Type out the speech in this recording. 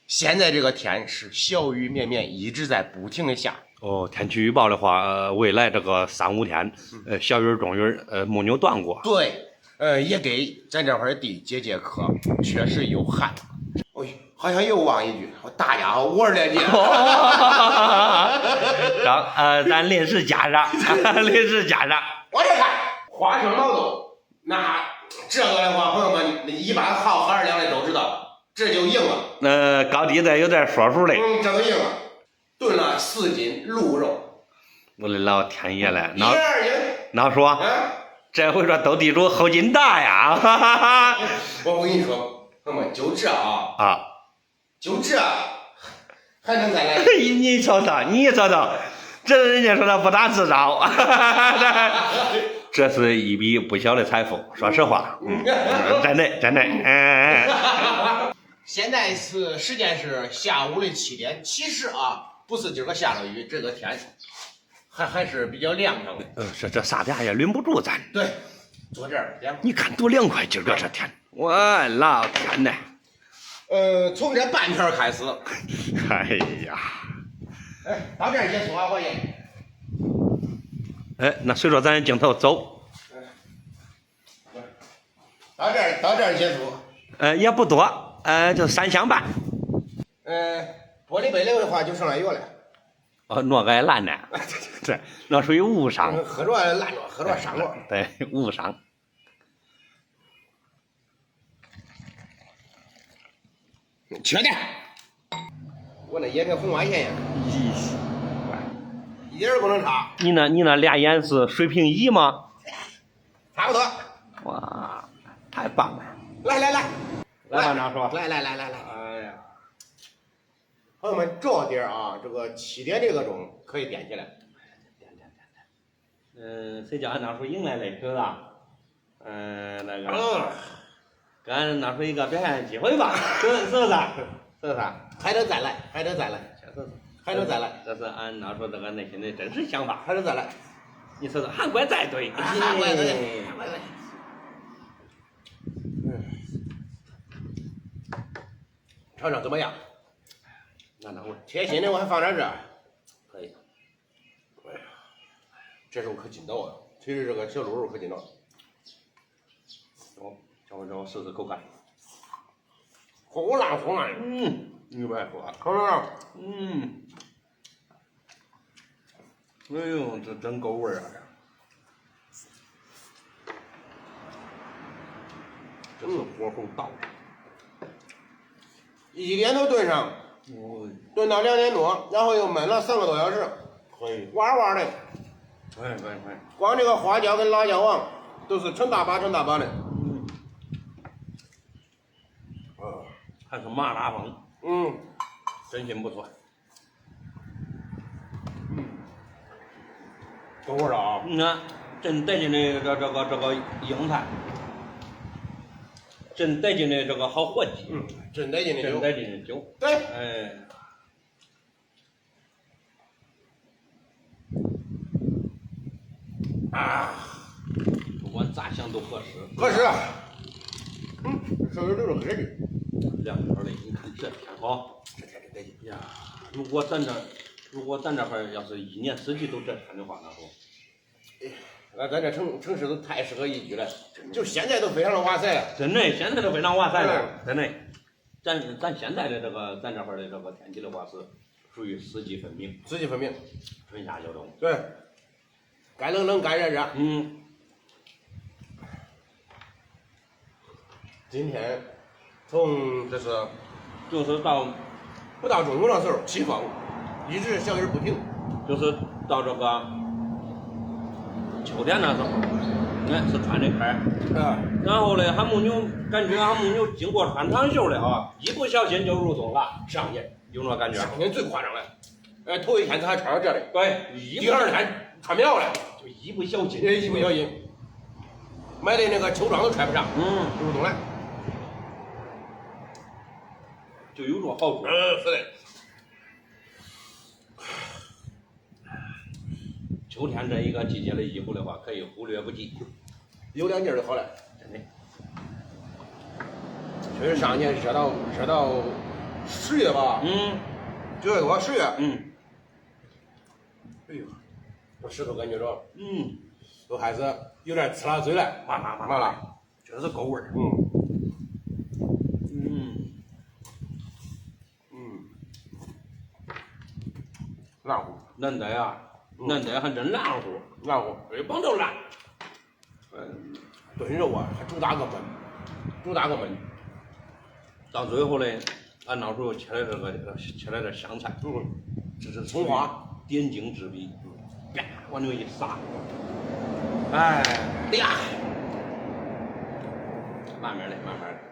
现在这个天是小雨绵绵，一直在不停的下。哦，天气预报的话，未来这个3、5天，小雨中雨，没有断过。对，也给咱这块地解解渴，确实有旱。哎，好像又忘一句，大家好，我是连杰。咱临时加上，临时加上。我这看花生毛豆，那这个的话，朋友们一般好喝二两的都知道，这就硬了。高低的有点说数嘞。这就硬了。炖了4斤鹿肉。我的老天爷嘞！老说，这回说斗地主后劲大呀！我跟你说，朋友们，就这啊，就这，还能再来？你瞅瞅，这人家说他不打自招，这是一笔不小的财富。说实话，真的。现在时间是下午的7点，其实不是今儿个下了雨，这个天还是比较凉爽的。这啥家也轮不住咱。对，坐这儿凉。你看多凉快，今儿个这天，我老天呐！从这半天开始。哎呀！到这儿结束啊，伙计。那随着咱镜头走。到这儿结束。也不多，就3箱半。玻璃杯的话就剩下1个了。那个烂的，对，那属于误伤。喝着烂着，喝着伤着。对，误伤。缺点，我那眼跟红外线一样，一点儿不能差。你那俩眼是水平1吗？差不多。哇，太棒了！来，班长说。来。哎呀，朋友们，这点这个7点这个钟可以点起来。谁叫俺那时候赢来嘞，是不是？那个。给俺拿出一个表现机会吧，是不是？还得再来。还能再来，这是俺那时候这个内心的真实想法。还得再来，你说说，韩国再对，韩国对，尝尝怎么样？那我贴心的我还放点这，可以。哎呀，这肉可劲道啊！其实这个小鹿肉可劲道。叫我试试口感。红辣。你不爱说。口感。哎呦，这真够味啊！这是火候到。1点多炖上，炖到2点多，然后又焖了3个多小时，可以。哇的。可以。光这个花椒跟辣椒王都是成大把的。还是麻辣风。真心不错。够味啊！真带劲的这个硬菜，真带劲的这个好伙计。真带劲的酒。对。不管咋想都合适。稍微留着喝去。凉快的，你看这天这天真得劲呀！如果咱这块要是1年4季都这天的话，那说，咱这城市都太适合宜居了，就现在都非常的哇塞了。真的，现在都非常哇塞了，真的。咱现在的咱这块的这个天气的话是属于4季分明，春夏秋冬。对，该冷该热。今天从就是到不到中午的时候起风，一直小雨不停，就是到这个秋天那时候，是穿的开。然后呢，感觉还没有经过穿长袖的一不小心就入冬了。上年有那感觉？上年最夸张了，头1天他还穿到这里，对，第2天穿不了了，就一不小心，买的那个秋装都穿不上，入冬了。就有这好处。是的。秋天这一个季节的衣服的话，可以忽略不计。有2件就好了，真的。确实上年热到10月吧？嗯9月多10月。嗯哎呦，这石头感觉着，嗯，都还是有点呲啦嘴了，麻辣，确实够味儿。烂乎，嫩的呀，嫩的还真烂乎，烂乎，对帮都烂。炖肉啊，还主打个焖。到最后呢，俺老叔切了切了点香菜，这是葱花，点睛之笔，啪往里面一撒，哎，呀，慢慢的，慢慢的。